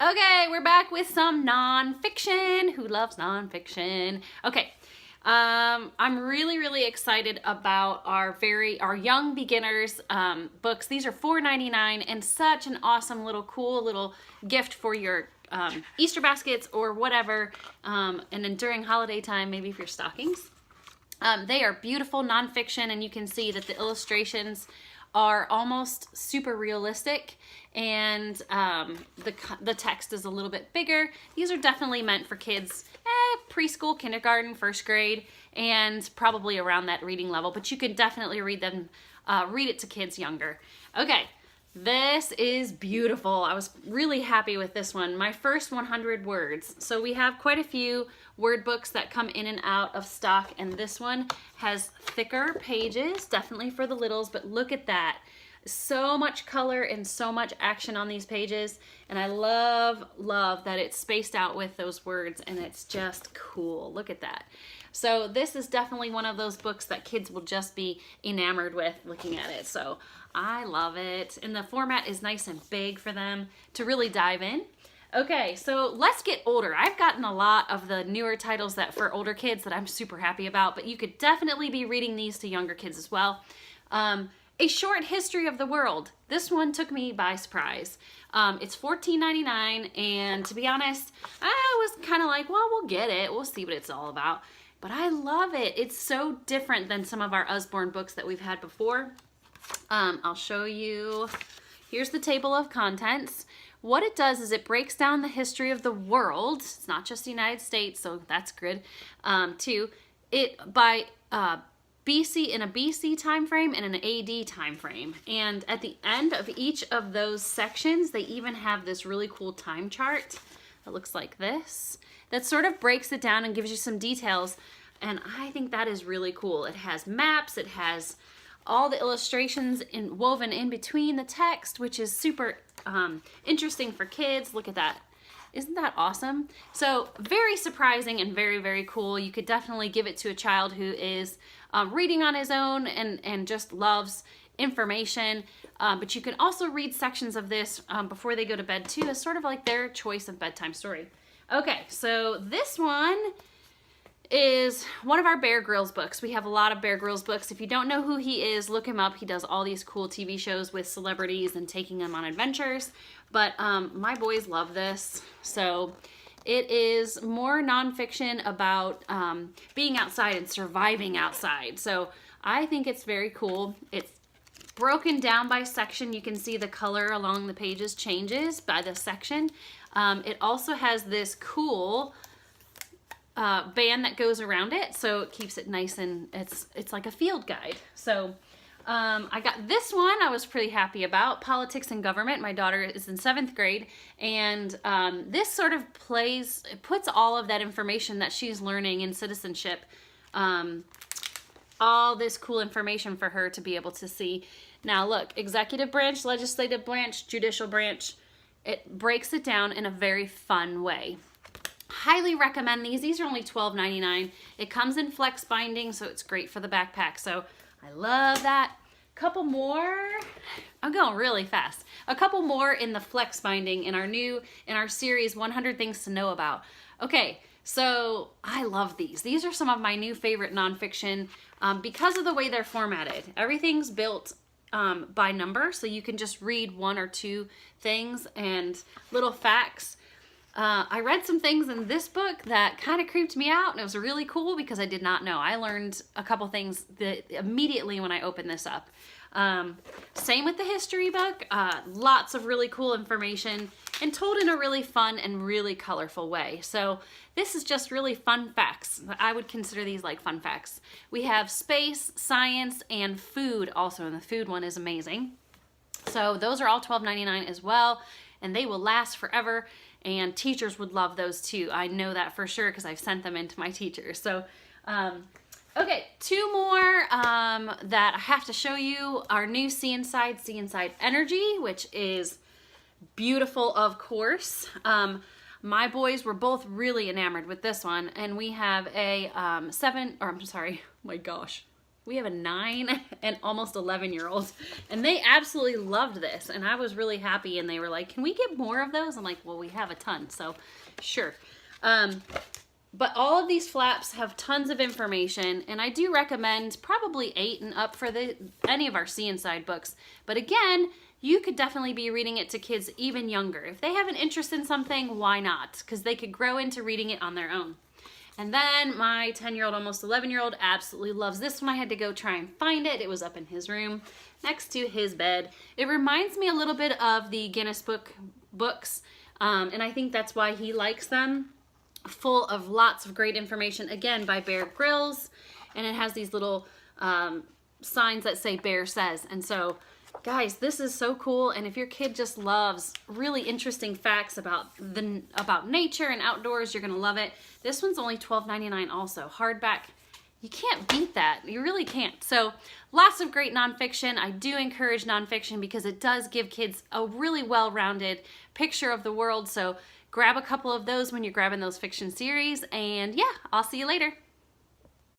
Okay, we're back with some nonfiction. Who loves nonfiction? Okay, I'm really excited about our young beginners books. These are $4.99 and such an awesome cool little gift for your Easter baskets or whatever. And then during holiday time, maybe for your stockings. They are beautiful nonfiction, and you can see that the illustrations are almost super realistic, and the text is a little bit bigger. These are definitely meant for kids, preschool, kindergarten, first grade, and probably around that reading level, but you can definitely read it to kids younger. Okay, this is beautiful. I was really happy with this one. My first 100 words. So we have quite a few word books that come in and out of stock, and this one has thicker pages, definitely for the littles, but look at that. So much color and so much action on these pages, and I love that it's spaced out with those words, and it's just cool. Look at that. So this is definitely one of those books that kids will just be enamored with looking at it. So I love it, and the format is nice and big for them to really dive in. Okay, so let's get older. I've gotten a lot of the newer titles that for older kids that I'm super happy about, but you could definitely be reading these to younger kids as well. A Short History of the World. This one took me by surprise. It's $14.99, and to be honest, I was kind of like, well, we'll get it. We'll see what it's all about. But I love it. It's so different than some of our Usborne books that we've had before. I'll show you. Here's the table of contents. What it does is it breaks down the history of the world. It's not just the United States, so that's good. Too, it by BC in a BC time frame and an AD time frame. And at the end of each of those sections, they even have this really cool time chart that looks like this. That sort of breaks it down and gives you some details. And I think that is really cool. It has maps, it has all the illustrations woven in between the text, which is super interesting for kids. Look at that. Isn't that awesome? So very surprising and very cool. You could definitely give it to a child who is reading on his own and just loves information. But you can also read sections of this before they go to bed too, as sort of like their choice of bedtime story. Okay, so this one is one of our Bear Grylls books. We have a lot of Bear Grylls books. If you don't know who he is, look him up. He does all these cool TV shows with celebrities and taking them on adventures. But my boys love this. So it is more nonfiction about being outside and surviving outside. So I think it's very cool. It's broken down by section. You can see the color along the pages changes by the section. It also has this cool band that goes around it, so it keeps it nice, and it's like a field guide. So I got this one I was pretty happy about, Politics and Government. My daughter is in 7th grade, and this sort of puts all of that information that she's learning in citizenship, all this cool information for her to be able to see. Now look, executive branch, legislative branch, judicial branch. It breaks it down in a very fun way. Highly recommend these. These are only $12.99. It comes in flex binding, so it's great for the backpack. So I love that. Couple more. I'm going really fast. A couple more in the flex binding in our series 100 Things to Know About. Okay, so I love these. These are some of my new favorite nonfiction because of the way they're formatted. Everything's built by number, so you can just read one or two things and little facts. I read some things in this book that kind of creeped me out, and it was really cool because I did not know. I learned a couple things immediately when I opened this up. Same with the history book. Lots of really cool information and told in a really fun and really colorful way. So this is just really fun facts. I would consider these like fun facts. We have space, science, and food also, and the food one is amazing. So those are all $12.99 as well, and they will last forever. And teachers would love those too. I know that for sure because I've sent them in to my teachers. So, okay, two more that I have to show you. Our new See Inside Energy, which is beautiful, of course. My boys were both really enamored with this one. And we have a oh my gosh. we have a 9 and almost 11-year-old, and they absolutely loved this, and I was really happy, and they were like, can we get more of those? I'm like, well, we have a ton, so sure. But all of these flaps have tons of information, and I do recommend probably 8 and up for any of our See Inside books. But again, you could definitely be reading it to kids even younger. If they have an interest in something, why not? Because they could grow into reading it on their own. And then my 10-year-old, almost 11-year-old, absolutely loves this one. I had to go try and find it. It was up in his room next to his bed. It reminds me a little bit of the Guinness books, and I think that's why he likes them. Full of lots of great information, again, by Bear Grylls, and it has these little signs that say Bear Says. And so, guys, this is so cool, and if your kid just loves really interesting facts about nature and outdoors, you're gonna love it. This one's only $12.99 also, hardback. You can't beat that. You really can't. So lots of great nonfiction. I do encourage nonfiction because it does give kids a really well-rounded picture of the world. So grab a couple of those when you're grabbing those fiction series, and yeah, I'll see you later.